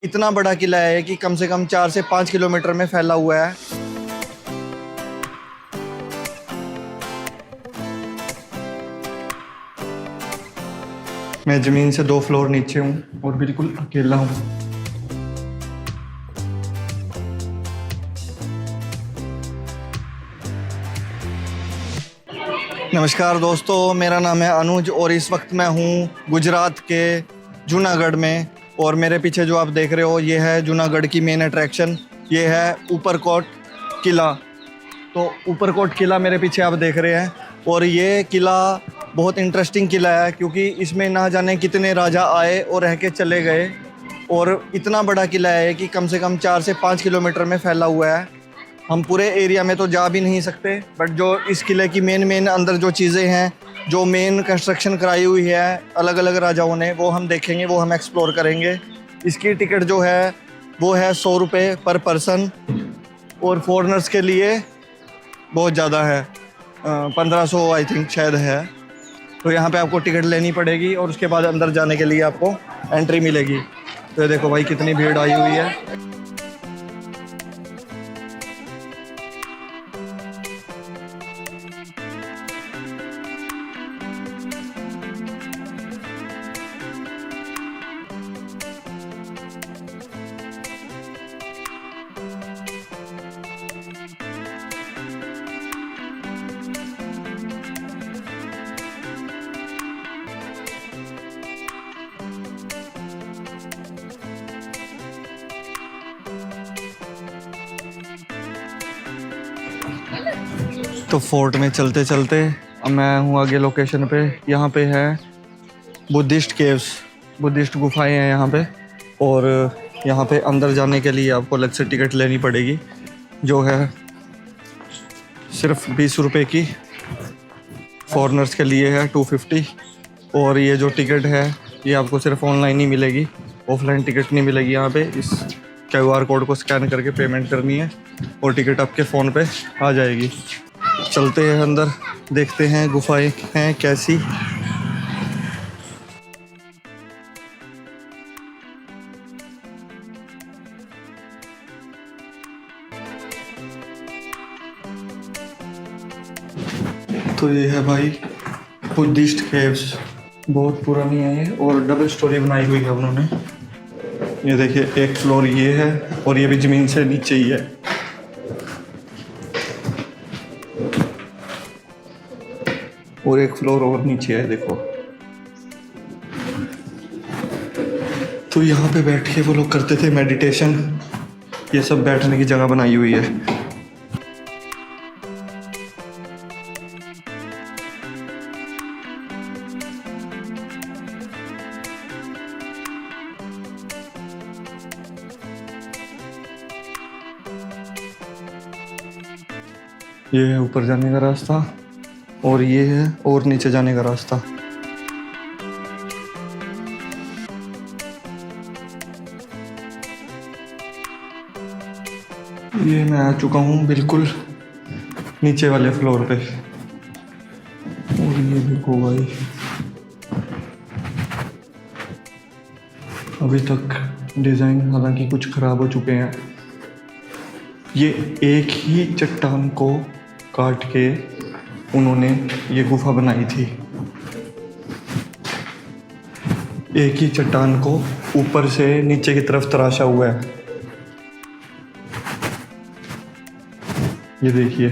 इतना बड़ा किला है कि कम से कम 4 से 5 किलोमीटर में फैला हुआ है। मैं जमीन से 2 फ्लोर नीचे हूँ और बिल्कुल अकेला हूँ। नमस्कार दोस्तों, मेरा नाम है अनुज और इस वक्त मैं हूँ गुजरात के जूनागढ़ में। और मेरे पीछे जो आप देख रहे हो ये है जूनागढ़ की मेन अट्रैक्शन, ये है ऊपरकोट किला। तो ऊपरकोट किला मेरे पीछे आप देख रहे हैं और ये किला बहुत इंटरेस्टिंग किला है क्योंकि इसमें ना जाने कितने राजा आए और रह के चले गए। और इतना बड़ा किला है कि कम से कम 4 से 5 किलोमीटर में फैला हुआ है। हम पूरे एरिया में तो जा भी नहीं सकते, बट जो इस किले की मेन अंदर जो चीज़ें हैं, जो मेन कंस्ट्रक्शन कराई हुई है अलग अलग राजाओं ने, वो हम देखेंगे, वो हम एक्सप्लोर करेंगे। इसकी टिकट जो है वो है 100 रुपये पर पर्सन और फॉरेनर्स के लिए बहुत ज़्यादा है, 1500 आई थिंक शायद है। तो यहाँ पे आपको टिकट लेनी पड़ेगी और उसके बाद अंदर जाने के लिए आपको एंट्री मिलेगी। तो ये देखो भाई कितनी भीड़ आई हुई है। तो फोर्ट में चलते चलते अब मैं हूँ आगे लोकेशन पे। यहाँ पे है बुद्धिस्ट केव्स, बुद्धिस्ट गुफाएं हैं यहाँ पे। और यहाँ पे अंदर जाने के लिए आपको अलग से टिकट लेनी पड़ेगी, जो है सिर्फ 20 रुपये की। फॉरेनर्स के लिए है 250। और ये जो टिकट है ये आपको सिर्फ ऑनलाइन ही मिलेगी, ऑफलाइन टिकट नहीं मिलेगी। यहाँ पे इस QR कोड को स्कैन करके पेमेंट करनी है और टिकट आपके फ़ोन पे आ जाएगी। चलते हैं अंदर, देखते हैं गुफाएं हैं कैसी। तो ये है भाई बुद्धिस्ट केव्स, बहुत पुरानी है ये और डबल स्टोरी बनाई हुई है उन्होंने। ये देखिए, एक फ्लोर ये है और ये भी ज़मीन से नीचे ही है। और एक फ्लोर और नीचे है, देखो। तो यहाँ पे बैठ के वो लोग करते थे मेडिटेशन। ये सब बैठने की जगह बनाई हुई है। ये है ऊपर जाने का रास्ता और ये है और नीचे जाने का रास्ता। ये मैं आ चुका हूँ बिल्कुल नीचे वाले फ्लोर पे। और ये देखो भाई, अभी तक डिज़ाइन हालांकि कुछ ख़राब हो चुके हैं। ये एक ही चट्टान को काट के उन्होंने ये गुफा बनाई थी। एक ही चट्टान को ऊपर से नीचे की तरफ तराशा हुआ है। ये देखिए,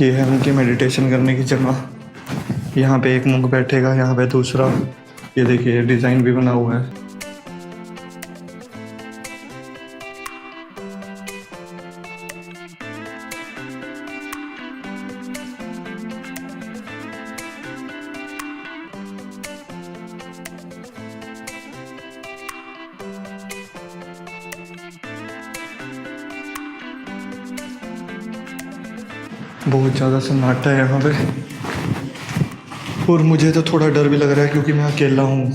ये है उनकी मेडिटेशन करने की जगह। यहाँ पे एक मुंग बैठेगा, यहाँ पे दूसरा। ये देखिए डिज़ाइन भी बना हुआ है। बहुत ज़्यादा सन्नाटा है यहाँ पे और मुझे तो थोड़ा डर भी लग रहा है क्योंकि मैं अकेला हूँ।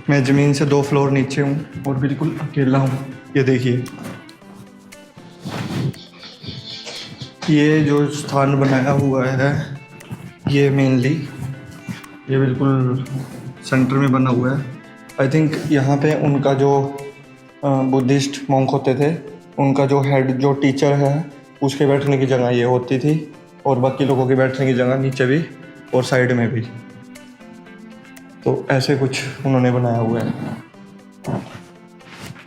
मैं ज़मीन से 2 फ्लोर नीचे हूँ और बिल्कुल अकेला हूँ। ये देखिए, ये जो स्थान बनाया हुआ है ये मेनली ये बिल्कुल सेंटर में बना हुआ है। आई थिंक यहाँ पे उनका जो बुद्धिस्ट मॉन्क होते थे उनका जो हेड जो टीचर है उसके बैठने की जगह ये होती थी और बाकी लोगों के बैठने की जगह नीचे भी और साइड में भी। तो ऐसे कुछ उन्होंने बनाया हुआ है।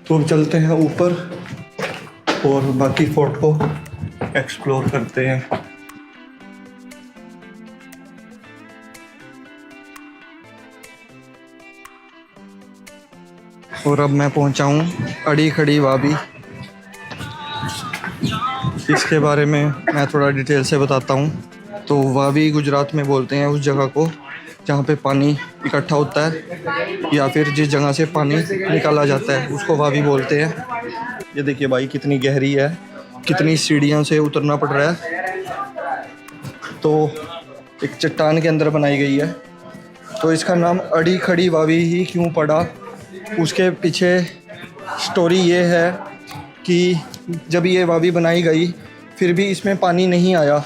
तो अब चलते हैं ऊपर और बाकी फोर्ट को एक्सप्लोर करते हैं। और अब मैं पहुंचा हूँ अड़ी खड़ी वावी। इसके बारे में मैं थोड़ा डिटेल से बताता हूँ। तो वावी गुजरात में बोलते हैं उस जगह को जहाँ पे पानी इकट्ठा होता है या फिर जिस जगह से पानी निकाला जाता है उसको वावी बोलते हैं। ये देखिए भाई कितनी गहरी है, कितनी सीढ़ियों से उतरना पड़ रहा है। तो एक चट्टान के अंदर बनाई गई है। तो इसका नाम अड़ी खड़ी वावी ही क्यों पड़ा, उसके पीछे स्टोरी ये है कि जब ये वावी बनाई गई फिर भी इसमें पानी नहीं आया।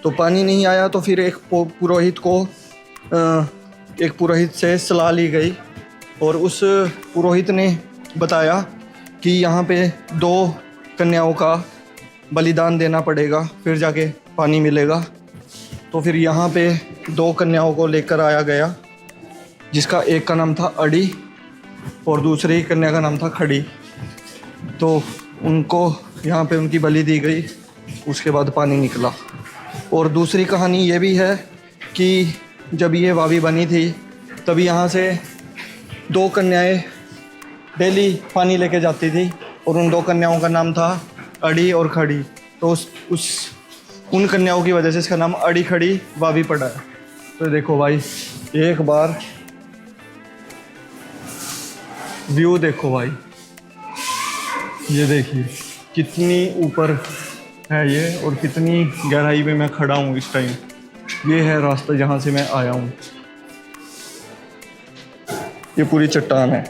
तो पानी नहीं आया तो फिर एक पुरोहित से सलाह ली गई और उस पुरोहित ने बताया कि यहाँ पे 2 कन्याओं का बलिदान देना पड़ेगा फिर जाके पानी मिलेगा। तो फिर यहाँ पे 2 कन्याओं को लेकर आया गया जिसका एक का नाम था अड़ी और दूसरी कन्या का नाम था खड़ी। तो उनको यहाँ पे उनकी बलि दी गई, उसके बाद पानी निकला। और दूसरी कहानी ये भी है कि जब ये वावी बनी थी तब यहाँ से 2 कन्याएं डेली पानी लेके जाती थी और उन 2 कन्याओं का नाम था अड़ी और खड़ी। तो उन कन्याओं की वजह से इसका नाम अड़ी खड़ी वावी पड़ा है। तो देखो भाई एक बार व्यू देखो भाई, ये देखिए कितनी ऊपर है ये और कितनी गहराई में मैं खड़ा हूँ इस टाइम। ये है रास्ता जहाँ से मैं आया हूँ। ये पूरी चट्टान है।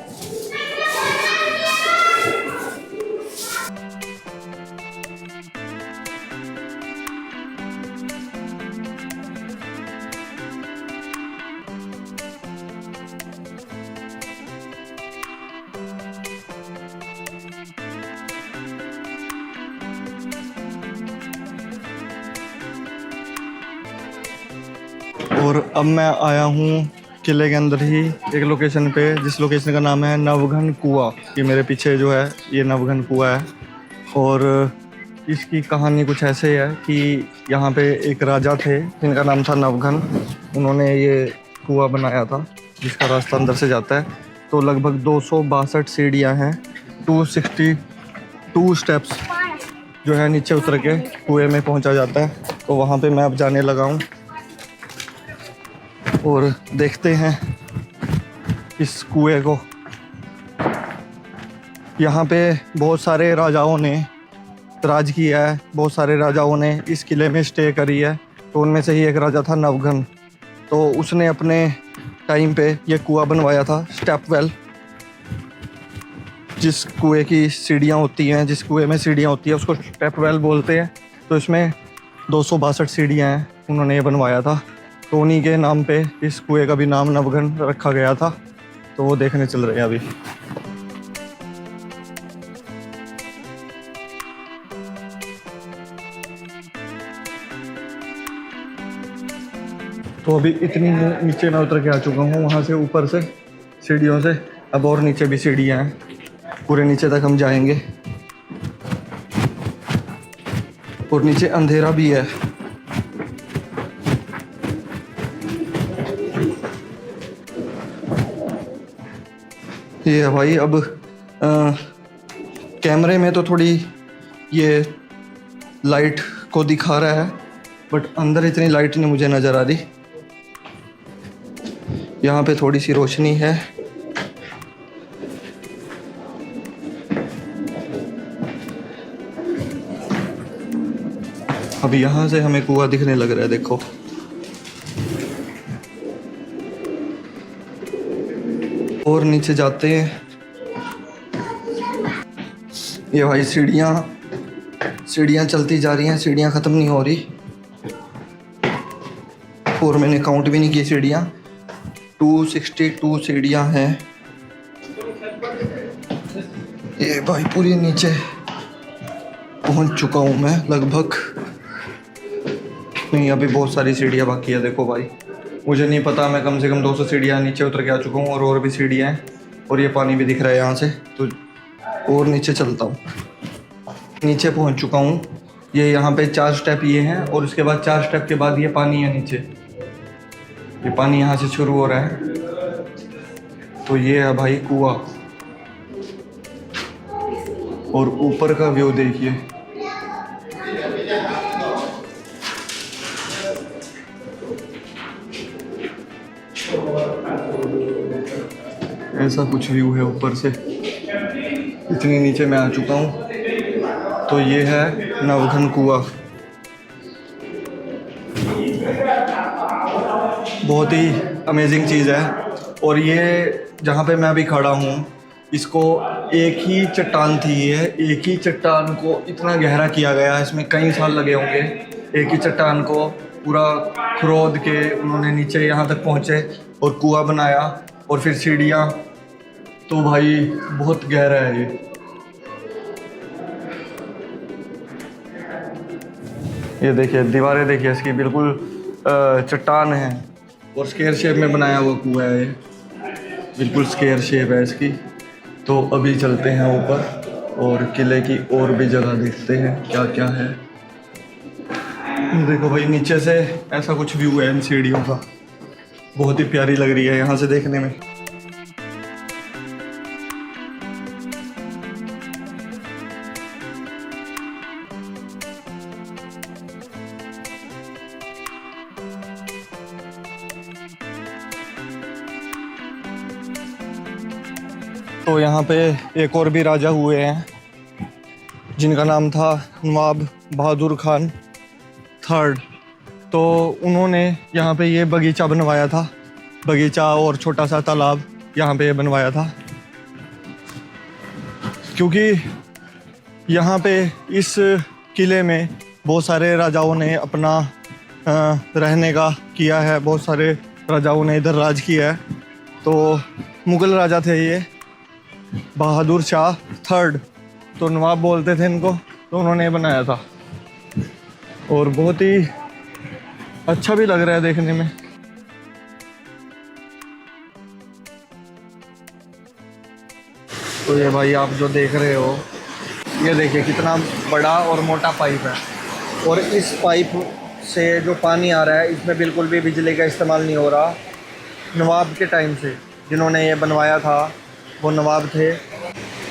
और अब मैं आया हूँ किले के अंदर ही एक लोकेशन पे, जिस लोकेशन का नाम है नवघन कुआं। ये मेरे पीछे जो है ये नवघन कुआं है। और इसकी कहानी कुछ ऐसे है कि यहाँ पे एक राजा थे जिनका नाम था नवघन। उन्होंने ये कुआं बनाया था जिसका रास्ता अंदर से जाता है। तो लगभग 262 सीढ़ियाँ हैं, 262 स्टेप्स जो है नीचे उतर के कुएं में पहुँचा जाता है। तो वहाँ पे मैं अब जाने लगा हूँ और देखते हैं इस कुएं को। यहाँ पे बहुत सारे राजाओं ने राज किया है, बहुत सारे राजाओं ने इस किले में स्टे करी है। तो उनमें से ही एक राजा था नवघन। तो उसने अपने टाइम पे ये कुआं बनवाया था, स्टेप वेल। जिस कुएं की सीढ़ियाँ होती हैं, जिस कुएं में सीढ़ियाँ होती है उसको स्टेप वेल बोलते हैं। तो इसमें 262 सीढ़ियाँ हैं, उन्होंने ये बनवाया था। तो उन्हीं के नाम पे इस कुएं का भी नाम नवघन रखा गया था। तो वो देखने चल रहे हैं अभी। तो अभी इतनी नीचे मैं उतर के आ चुका हूँ वहाँ से, ऊपर से सीढ़ियों से। अब और नीचे भी सीढ़ियाँ हैं, पूरे नीचे तक हम जाएंगे। और नीचे अंधेरा भी है। ये है भाई। अब कैमरे में तो थोड़ी ये लाइट को दिखा रहा है, बट अंदर इतनी लाइट नहीं मुझे नज़र आ रही। यहाँ पे थोड़ी सी रोशनी है। अब यहाँ से हमें कुआं दिखने लग रहा है, देखो। और नीचे जाते हैं। ये भाई सीढ़ियाँ सीढ़ियाँ चलती जा रही हैं, सीढ़ियाँ ख़त्म नहीं हो रही। और मैंने काउंट भी नहीं की सीढ़ियाँ, 262 सीढ़ियाँ हैं। ये भाई पूरी नीचे पहुंच चुका हूँ मैं लगभग। नहीं, अभी बहुत सारी सीढ़ियाँ बाकी है। देखो भाई, मुझे नहीं पता, मैं कम से कम 200 सीढ़ियाँ नीचे उतर के आ चुका हूँ और भी सीढ़ियाँ हैं। और ये पानी भी दिख रहा है यहाँ से, तो और नीचे चलता हूँ। नीचे पहुँच चुका हूँ। ये यहाँ पे 4 स्टेप ये हैं और उसके बाद 4 स्टेप के बाद ये पानी है नीचे। ये पानी यहाँ से शुरू हो रहा है। तो ये है भाई कुआं, और ऊपर का व्यू देखिए। ऐसा कुछ व्यू है ऊपर से। इतनी नीचे मैं आ चुका हूँ। तो ये है नवघन कुआं। बहुत ही अमेजिंग चीज़ है। और ये जहाँ पे मैं अभी खड़ा हूँ, इसको एक ही चट्टान थी। ये एक ही चट्टान को इतना गहरा किया गया है, इसमें कई साल लगे होंगे। एक ही चट्टान को पूरा खोद के उन्होंने नीचे यहाँ तक पहुँचे और कुआं बनाया, और फिर सीढ़ियाँ। तो भाई बहुत गहरा है ये देखिए, दीवारें देखिए इसकी, बिल्कुल चट्टान है और स्क्वायर शेप में बनाया हुआ कुआं है। ये बिल्कुल स्क्वायर शेप है इसकी। तो अभी चलते हैं ऊपर और किले की और भी जगह देखते हैं क्या क्या है। देखो भाई, नीचे से ऐसा कुछ व्यू है इन सीढ़ियों का। बहुत ही प्यारी लग रही है यहाँ से देखने में। तो यहाँ पे एक और भी राजा हुए हैं, जिनका नाम था नवाब बहादुर खान थर्ड। तो उन्होंने यहाँ पे ये बगीचा बनवाया था, बगीचा और छोटा सा तालाब यहाँ पे बनवाया था, क्योंकि यहाँ पे इस किले में बहुत सारे राजाओं ने अपना रहने का किया है। बहुत सारे राजाओं ने इधर राज किया है। तो मुग़ल राजा थे ये बहादुर शाह थर्ड, तो नवाब बोलते थे इनको। तो उन्होंने बनाया था और बहुत ही अच्छा भी लग रहा है देखने में। तो ये भाई आप जो देख रहे हो, ये देखिए कितना बड़ा और मोटा पाइप है। और इस पाइप से जो पानी आ रहा है, इसमें बिल्कुल भी बिजली का इस्तेमाल नहीं हो रहा। नवाब के टाइम से जिन्होंने ये बनवाया था वो नवाब थे।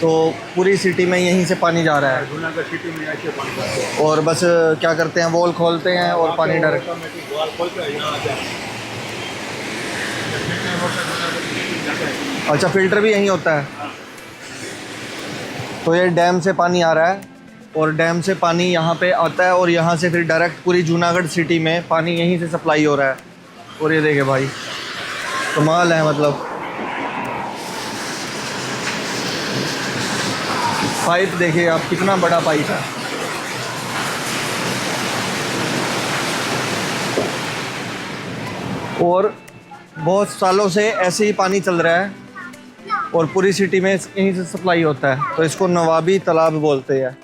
तो पूरी सिटी में यहीं से पानी जा रहा है। जूनागढ़ सिटी में ऐसे पानी जाता है। और बस क्या करते हैं, वॉल खोलते हैं और पानी डायरेक्ट वॉल खोलते हैं यहाँ आ जाए। अच्छा, फिल्टर भी यहीं होता है। तो ये डैम से पानी आ रहा है और डैम से पानी यहाँ पे आता है और यहाँ से फिर डायरेक्ट पूरी जूनागढ़ सिटी में पानी यहीं से सप्लाई हो रहा है। और ये देखे भाई, कमाल है। मतलब पाइप देखिए आप, कितना बड़ा पाइप है। और बहुत सालों से ऐसे ही पानी चल रहा है और पूरी सिटी में यहीं से सप्लाई होता है। तो इसको नवाबी तालाब बोलते हैं,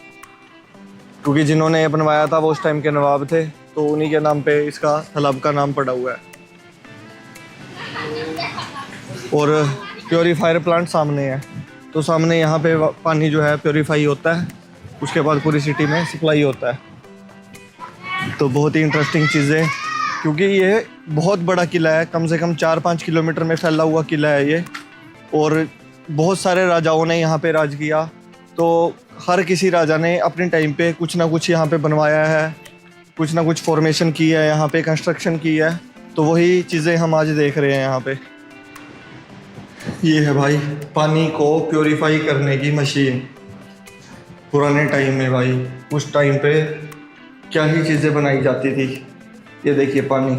क्योंकि जिन्होंने ये बनवाया था वो उस टाइम के नवाब थे। तो उन्हीं के नाम पे इसका तालाब का नाम पड़ा हुआ है। और प्योरीफायर प्लांट सामने है। तो सामने यहाँ पे पानी जो है प्योरीफाई होता है, उसके बाद पूरी सिटी में सप्लाई होता है। तो बहुत ही इंटरेस्टिंग चीज़ें, क्योंकि ये बहुत बड़ा किला है, कम से कम 4-5 किलोमीटर में फैला हुआ किला है ये। और बहुत सारे राजाओं ने यहाँ पे राज किया। तो हर किसी राजा ने अपने टाइम पे कुछ ना कुछ यहाँ पे बनवाया है, कुछ ना कुछ फॉर्मेशन की है, यहाँ पे कंस्ट्रक्शन की है। तो वही चीज़ें हम आज देख रहे हैं यहाँ पे। ये है भाई पानी को प्योरीफाई करने की मशीन। पुराने टाइम में भाई, उस टाइम पे क्या ही चीज़ें बनाई जाती थी। ये देखिए पानी,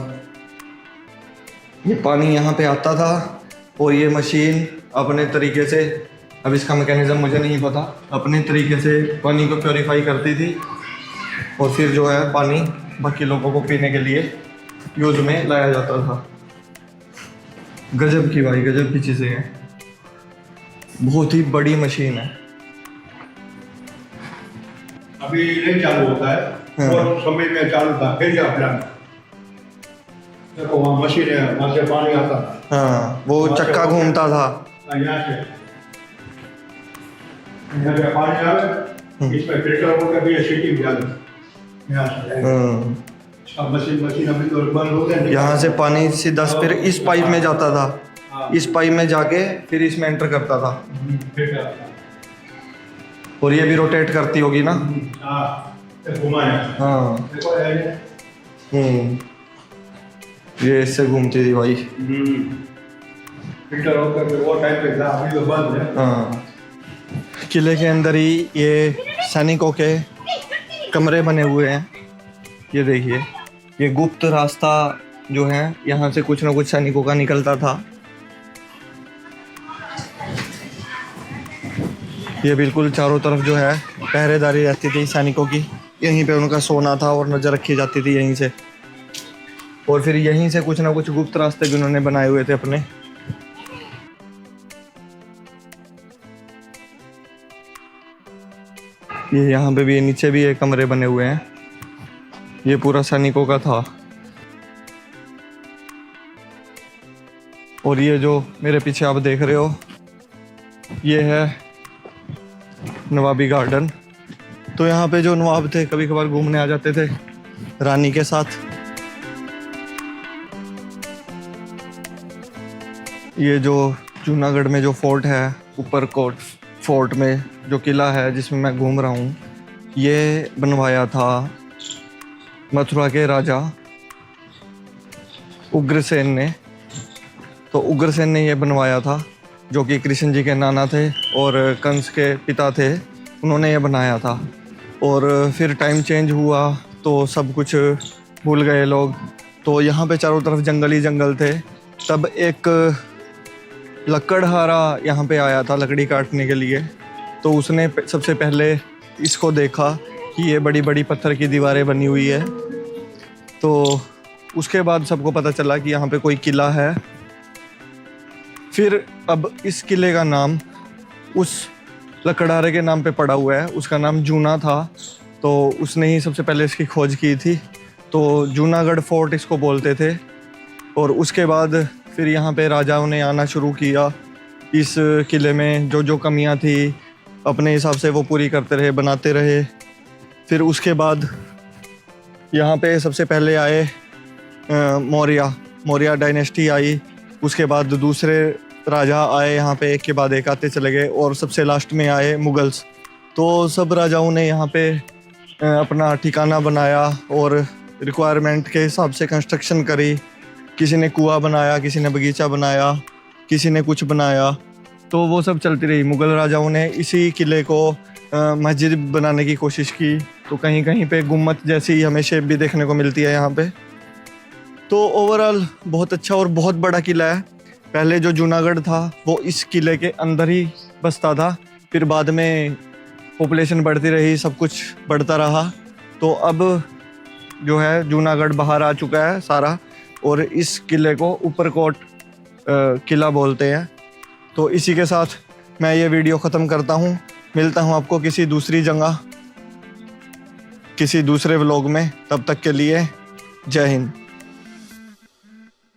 ये पानी यहाँ पे आता था और ये मशीन अपने तरीके से, अब इसका मैकेनिज़्म मुझे नहीं पता, अपने तरीके से पानी को प्योरीफाई करती थी और फिर जो है पानी बाकी लोगों को पीने के लिए यूज में लाया जाता था। गजब की भाई, गजब की चीज़ें हैं, बहुत ही बड़ी मशीन है। अभी नहीं चालू होता है, हाँ। और समय में चालू था, फिर क्या प्लान? देखो वहाँ मशीन है, वहाँ से पानी आता था। हाँ, वो चक्का घूमता था। यहाँ से पानी आवे, इसमें फिल्टर होकर भी सीटी भी आती यहाँ से। अब मशीन अभी तो बंद हो गई। यहाँ से पानी सीधा फिर इस पाइप में जाता था, हाँ। इस पाइप में जाके फिर इसमें एंटर करता था। फिर क्या आता? और ये भी रोटेट करती होगी ना। हाँ, घुमाया। हाँ। देखो ये। ये इससे घूमती थी भाई। फिल्टर होकर फिर वो टाइम पे था, अभी तो बंद है। हाँ, किले के अंदर ही ये सैनिकों के कमरे बने हुए हैं। ये देखिए, ये गुप्त रास्ता जो है, यहाँ से कुछ ना कुछ सैनिकों का निकलता था। ये बिल्कुल चारों तरफ जो है पहरेदारी रहती थी सैनिकों की, यहीं पे उनका सोना था और नज़र रखी जाती थी यहीं से। और फिर यहीं से कुछ ना कुछ गुप्त रास्ते भी उन्होंने बनाए हुए थे अपने। ये यहाँ पे भी, नीचे भी ये कमरे बने हुए हैं। ये पूरा सैनिकों का था। और ये जो मेरे पीछे आप देख रहे हो, ये है नवाबी गार्डन। तो यहाँ पे जो नवाब थे कभी कभार घूमने आ जाते थे रानी के साथ। ये जो जूनागढ़ में जो फोर्ट है, ऊपरकोट फोर्ट में जो किला है जिसमें मैं घूम रहा हूँ, ये बनवाया था मथुरा के राजा उग्रसेन ने। तो उग्रसेन ने ये बनवाया था, जो कि कृष्ण जी के नाना थे और कंस के पिता थे, उन्होंने ये बनाया था। और फिर टाइम चेंज हुआ तो सब कुछ भूल गए लोग। तो यहाँ पे चारों तरफ जंगल ही जंगल थे। तब एक लकड़हारा यहाँ पे आया था लकड़ी काटने के लिए। तो उसने सबसे पहले इसको देखा कि ये बड़ी बड़ी पत्थर की दीवारें बनी हुई है। तो उसके बाद सबको पता चला कि यहाँ पे कोई किला है। फिर अब इस किले का नाम उस लकड़हारे के नाम पे पड़ा हुआ है, उसका नाम जूना था। तो उसने ही सबसे पहले इसकी खोज की थी। तो जूनागढ़ फोर्ट इसको बोलते थे। और उसके बाद फिर यहाँ पे राजाओं ने आना शुरू किया। इस किले में जो जो कमियाँ थी अपने हिसाब से वो पूरी करते रहे, बनाते रहे। फिर उसके बाद यहाँ पे सबसे पहले आए मौर्य डायनेस्टी आई। उसके बाद दूसरे राजा आए यहाँ पे, एक के बाद एक आते चले गए। और सबसे लास्ट में आए मुगल्स। तो सब राजाओं ने यहाँ पे अपना ठिकाना बनाया और रिक्वायरमेंट के हिसाब से कंस्ट्रक्शन करी। किसी ने कुआं बनाया, किसी ने बगीचा बनाया, किसी ने कुछ बनाया। तो वो सब चलती रही। मुग़ल राजाओं ने इसी किले को मस्जिद बनाने की कोशिश की। तो कहीं कहीं पे गुम्मत जैसी हमें शेप भी देखने को मिलती है यहाँ पे। तो ओवरऑल बहुत अच्छा और बहुत बड़ा किला है। पहले जो जूनागढ़ था वो इस किले के अंदर ही बसता था। फिर बाद में पॉपुलेशन बढ़ती रही, सब कुछ बढ़ता रहा। तो अब जो है जूनागढ़ बाहर आ चुका है सारा। और इस किले को ऊपरकोट किला बोलते हैं। तो इसी के साथ मैं ये वीडियो ख़त्म करता हूँ। मिलता हूँ आपको किसी दूसरी जगह, किसी दूसरे व्लॉग में। तब तक के लिए जय हिंद।